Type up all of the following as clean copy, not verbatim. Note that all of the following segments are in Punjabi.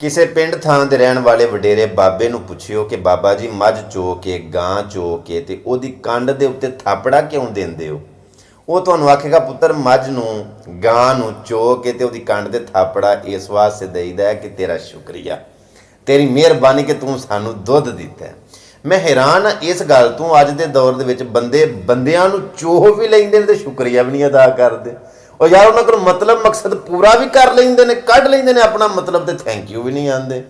ਕਿਸੇ ਪਿੰਡ ਥਾਂ ਦੇ ਰਹਿਣ ਵਾਲੇ ਵਡੇਰੇ ਬਾਬੇ ਨੂੰ ਪੁੱਛਿਓ ਕਿ ਬਾਬਾ ਜੀ ਮੱਝ ਚੋ ਕੇ ਗਾਂ ਚੋ ਕੇ ਤੇ ਉਹਦੀ ਕੰਡ ਦੇ ਉੱਤੇ ਥਾਪੜਾ ਕਿਉਂ ਦਿੰਦੇ ਹੋ। ਉਹ ਤੁਹਾਨੂੰ ਆਖੇਗਾ ਪੁੱਤਰ ਮੱਝ ਨੂੰ ਗਾਂ ਨੂੰ ਚੋ ਕੇ ਤੇ ਉਹਦੀ ਕੰਡ ਤੇ ਥਾਪੜਾ ਇਸ ਵਾਸਤੇ ਦੇਈਦਾ ਹੈ ਕਿ ਤੇਰਾ ਸ਼ੁਕਰੀਆ, ਤੇਰੀ ਮਿਹਰਬਾਨੀ ਕਿ ਤੂੰ ਸਾਨੂੰ ਦੁੱਧ ਦਿੱਤਾ। ਮੈਂ ਹੈਰਾਨ ਹਾਂ ਇਸ ਗੱਲ ਤੋਂ, ਅੱਜ ਦੇ ਦੌਰ ਦੇ ਵਿੱਚ ਬੰਦਿਆਂ ਨੂੰ ਚੋਹ ਵੀ ਲੈਂਦੇ ਨੇ ਤੇ ਸ਼ੁਕਰੀਆ ਵੀ ਨਹੀਂ ਅਦਾ ਕਰਦੇ। ਉਹ ਯਾਰ ਉਹਨਾਂ ਕੋਲ ਮਤਲਬ ਮਕਸਦ ਪੂਰਾ ਵੀ ਕਰ ਲੈਂਦੇ ਨੇ, ਕੱਢ ਲੈਂਦੇ ਨੇ ਆਪਣਾ ਮਤਲਬ, ਤੇ ਥੈਂਕ ਯੂ ਵੀ ਨਹੀਂ ਆਉਂਦੇ।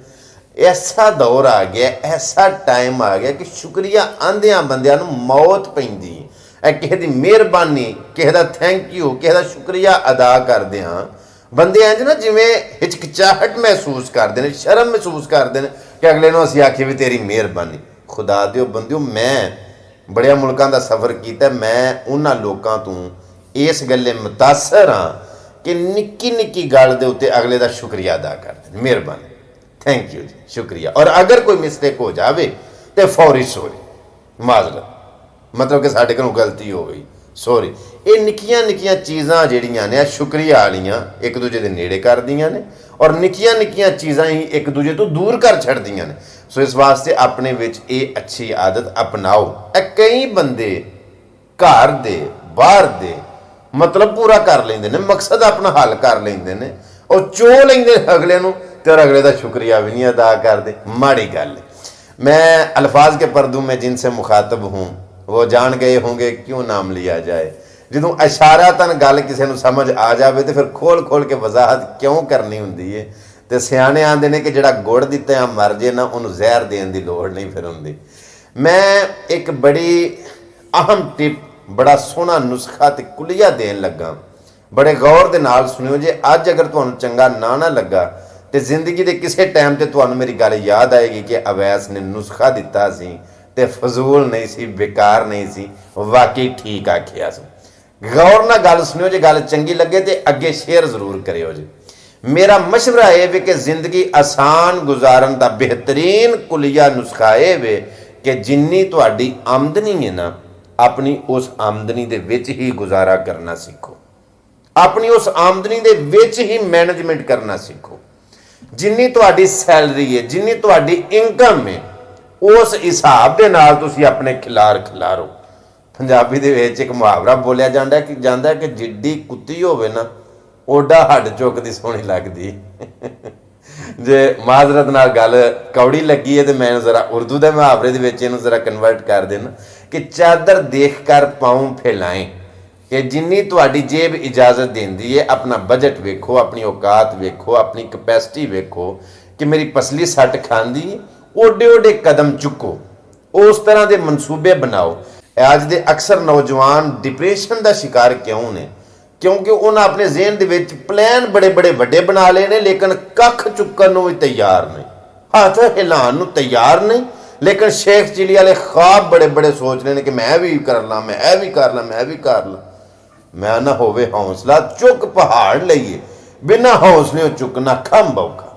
ਐਸਾ ਦੌਰ ਆ ਗਿਆ, ਐਸਾ ਟਾਈਮ ਆ ਗਿਆ ਕਿ ਸ਼ੁਕਰੀਆ ਆਂਦਿਆਂ ਬੰਦਿਆਂ ਨੂੰ ਮੌਤ ਪੈਂਦੀ। ਇਹ ਕਿਸੇ ਦੀ ਮਿਹਰਬਾਨੀ, ਕਿਸੇ ਦਾ ਥੈਂਕ ਯੂ, ਕਿਸੇ ਦਾ ਸ਼ੁਕਰੀਆ ਅਦਾ ਕਰਦੇ ਹਾਂ ਬੰਦੇ ਇੰਝ ਨਾ ਜਿਵੇਂ ਹਿਚਕਿਚਾਹਟ ਮਹਿਸੂਸ ਕਰਦੇ ਨੇ, ਸ਼ਰਮ ਮਹਿਸੂਸ ਕਰਦੇ ਨੇ ਕਿ ਅਗਲੇ ਨੂੰ ਅਸੀਂ ਆਖੀਏ ਵੀ ਤੇਰੀ ਮਿਹਰਬਾਨੀ। ਖੁਦਾ ਦਿਓ ਬੰਦਿਓ, ਮੈਂ ਬੜਿਆਂ ਮੁਲਕਾਂ ਦਾ ਸਫ਼ਰ ਕੀਤਾ, ਮੈਂ ਉਹਨਾਂ ਲੋਕਾਂ ਤੋਂ ਇਸ ਗੱਲੇ ਮੁਤਾਸਰ ਹਾਂ ਕਿ ਨਿੱਕੀ ਨਿੱਕੀ ਗੱਲ ਦੇ ਉੱਤੇ ਅਗਲੇ ਦਾ ਸ਼ੁਕਰੀਆ ਅਦਾ ਕਰਦੇ ਨੇ, ਮਿਹਰਬਾਨੀ, ਥੈਂਕ ਯੂ ਜੀ, ਸ਼ੁਕਰੀਆ। ਔਰ ਅਗਰ ਕੋਈ ਮਿਸਟੇਕ ਹੋ ਜਾਵੇ ਤੇ ਫੌਰੀ ਸੋਰੀ, ਮਾਜ਼ਰਤ, ਮਤਲਬ ਕਿ ਸਾਡੇ ਕੋਲੋਂ ਗਲਤੀ ਹੋ ਗਈ, ਸੋਰੀ। ਇਹ ਨਿੱਕੀਆਂ ਨਿੱਕੀਆਂ ਚੀਜ਼ਾਂ ਜਿਹੜੀਆਂ ਨੇ ਸ਼ੁਕਰੀਆ ਵਾਲੀਆਂ ਇੱਕ ਦੂਜੇ ਦੇ ਨੇੜੇ ਕਰਦੀਆਂ ਨੇ, ਔਰ ਨਿੱਕੀਆਂ ਨਿੱਕੀਆਂ ਚੀਜ਼ਾਂ ਹੀ ਇੱਕ ਦੂਜੇ ਤੋਂ ਦੂਰ ਕਰ ਛੱਡਦੀਆਂ ਨੇ। ਸੋ ਇਸ ਵਾਸਤੇ ਆਪਣੇ ਵਿੱਚ ਇਹ ਅੱਛੀ ਆਦਤ ਅਪਣਾਓ। ਇਹ ਕਈ ਬੰਦੇ ਘਰ ਦੇ ਬਾਹਰ ਦੇ ਮਤਲਬ ਪੂਰਾ ਕਰ ਲੈਂਦੇ ਨੇ, ਮਕਸਦ ਆਪਣਾ ਹੱਲ ਕਰ ਲੈਂਦੇ ਨੇ, ਉਹ ਚੋ ਲੈਂਦੇ ਅਗਲੇ ਨੂੰ ਤੇ ਅਗਲੇ ਦਾ ਸ਼ੁਕਰੀਆ ਵੀ ਨਹੀਂ ਅਦਾ ਕਰਦੇ। ਮਾੜੀ ਗੱਲ है। मैं अल्फाज के पर्दों में जिनसे मुखातब हूँ वो जान गए होंगे क्यों नाम लिया जाए। ਜਦੋਂ ਇਸ਼ਾਰਾਤਨ ਗੱਲ ਕਿਸੇ ਨੂੰ ਸਮਝ ਆ ਜਾਵੇ ਤੇ ਫਿਰ ਖੋਲ ਖੋਲ ਕੇ ਵਜ਼ਾਹਤ ਕਿਉਂ ਕਰਨੀ ਹੁੰਦੀ ਹੈ। ਤੇ ਸਿਆਣੇ ਆਂਦੇ ਨੇ ਕਿ ਜਿਹੜਾ ਗੁੜ ਦਿੱਤਾ ਮਰ ਜੇ ਨਾ, ਉਹਨੂੰ ਜ਼ਹਿਰ ਦੇਣ ਦੀ ਲੋੜ ਨਹੀਂ ਫਿਰ ਹੁੰਦੀ। ਮੈਂ ਇੱਕ ਬੜੀ ਅਹਿਮ ਟਿਪ, ਬੜਾ ਸੋਹਣਾ ਨੁਸਖਾ ਤੇ ਕੁਲੀਆ ਦੇਣ ਲੱਗਾ, ਬੜੇ ਗੌਰ ਦੇ ਨਾਲ ਸੁਣਿਓ ਜੇ। ਅੱਜ ਅਗਰ ਤੁਹਾਨੂੰ ਚੰਗਾ ਨਾ ਲੱਗਾ ਤੇ ਜ਼ਿੰਦਗੀ ਦੇ ਕਿਸੇ ਟਾਈਮ ਤੇ ਤੁਹਾਨੂੰ ਮੇਰੀ ਗੱਲ ਯਾਦ ਆਏਗੀ ਕਿ ਅਵੈਸ ਨੇ ਨੁਸਖਾ ਦਿੱਤਾ ਸੀ ਤੇ ਫਜ਼ੂਲ ਨਹੀਂ ਸੀ, ਬੇਕਾਰ ਨਹੀਂ ਸੀ, ਵਾਕਈ ਠੀਕ ਆਖਿਆ ਸੀ। ਗੌਰ ਨਾਲ ਗੱਲ ਸੁਣਿਓ ਜੇ, ਗੱਲ ਚੰਗੀ ਲੱਗੇ ਤੇ ਅੱਗੇ ਸ਼ੇਅਰ ਜ਼ਰੂਰ ਕਰਿਓ ਜੀ। ਮੇਰਾ ਮਸ਼ਵਰਾ ਇਹ ਵੇ ਕਿ ਜ਼ਿੰਦਗੀ ਆਸਾਨ ਗੁਜ਼ਾਰਨ ਦਾ ਬਿਹਤਰੀਨ ਕੁਲੀਆ ਨੁਸਖਾ ਇਹ ਵੇ ਕਿ ਜਿੰਨੀ ਤੁਹਾਡੀ ਆਮਦਨੀ ਹੈ ਨਾ, ਆਪਣੀ ਉਸ ਆਮਦਨੀ ਦੇ ਵਿੱਚ ਹੀ ਗੁਜ਼ਾਰਾ ਕਰਨਾ ਸਿੱਖੋ, ਆਪਣੀ ਉਸ ਆਮਦਨੀ ਦੇ ਵਿੱਚ ਹੀ ਮੈਨੇਜਮੈਂਟ ਕਰਨਾ ਸਿੱਖੋ। ਜਿੰਨੀ ਤੁਹਾਡੀ ਸੈਲਰੀ ਹੈ, ਜਿੰਨੀ ਤੁਹਾਡੀ ਇਨਕਮ ਹੈ, ਉਸ ਹਿਸਾਬ ਦੇ ਨਾਲ ਤੁਸੀਂ ਆਪਣੇ ਖਿਲਾਰੋ। ਪੰਜਾਬੀ ਦੇ ਵਿੱਚ ਇੱਕ ਮੁਹਾਵਰਾ ਬੋਲਿਆ ਜਾਂਦਾ ਕਿ ਜਿੱਡੀ ਕੁੱਤੀ ਹੋਵੇ ਨਾ, ਓਡਾ ਹੱਡ ਚੁੱਕਦੀ ਸੋਹਣੀ ਲੱਗਦੀ। ਜੇ ਮਾਜ਼ਰਤ ਨਾਲ ਗੱਲ ਕੌੜੀ ਲੱਗੀ ਹੈ ਤੇ ਮੈਨੂੰ ਜ਼ਰਾ ਉਰਦੂ ਦੇ ਮੁਹਾਵਰੇ ਦੇ ਵਿੱਚ ਇਹਨੂੰ ਜ਼ਰਾ ਕਨਵਰਟ ਕਰ ਦੇਣਾ ਕਿ ਚਾਦਰ ਦੇਖ ਕਰ ਪਾਉਂ ਫੈਲਾਏ, ਕਿ ਜਿੰਨੀ ਤੁਹਾਡੀ ਜੇਬ ਇਜਾਜ਼ਤ ਦਿੰਦੀ ਹੈ ਆਪਣਾ ਬਜਟ ਵੇਖੋ, ਆਪਣੀ ਔਕਾਤ ਵੇਖੋ, ਆਪਣੀ ਕਪੈਸਿਟੀ ਵੇਖੋ ਕਿ ਮੇਰੀ ਪਸਲੀ ਸੱਟ ਖਾਂਦੀ, ਓਡੇ ਓਡੇ ਕਦਮ ਚੁੱਕੋ, ਉਸ ਤਰ੍ਹਾਂ ਦੇ ਮਨਸੂਬੇ ਬਣਾਓ। ਅੱਜ ਦੇ ਅਕਸਰ ਨੌਜਵਾਨ ਡਿਪਰੈਸ਼ਨ ਦਾ ਸ਼ਿਕਾਰ ਕਿਉਂ ਨੇ? ਕਿਉਂਕਿ ਉਹਨਾਂ ਆਪਣੇ ਜ਼ਿਹਨ ਦੇ ਵਿੱਚ ਪਲਾਨ ਬੜੇ ਵੱਡੇ ਬਣਾ ਲਏ ਨੇ, ਲੇਕਿਨ ਕੱਖ ਚੁੱਕਣ ਨੂੰ ਵੀ ਤਿਆਰ ਨਹੀਂ, ਹੱਥ ਹਿਲਾਉਣ ਨੂੰ ਤਿਆਰ ਨਹੀਂ, ਲੇਕਿਨ ਸ਼ੇਖ ਚਿਲੀ ਵਾਲੇ ਖਾਬ ਬੜੇ ਸੋਚ ਰਹੇ ਨੇ ਕਿ ਮੈਂ ਵੀ ਕਰ ਲਾਂ, ਮੈਂ ਇਹ ਵੀ ਕਰ ਲਾਂ, ਮੈਂ ਵੀ ਕਰ ਲਾਂ। ਮੈਂ ਨਾ ਹੋਵੇ ਹੌਸਲਾ, ਚੁੱਕ ਪਹਾੜ ਲਈਏ, ਬਿਨਾਂ ਹੌਸਲੇ ਚੁੱਕਣਾ ਖੰਭ ਔਖਾ।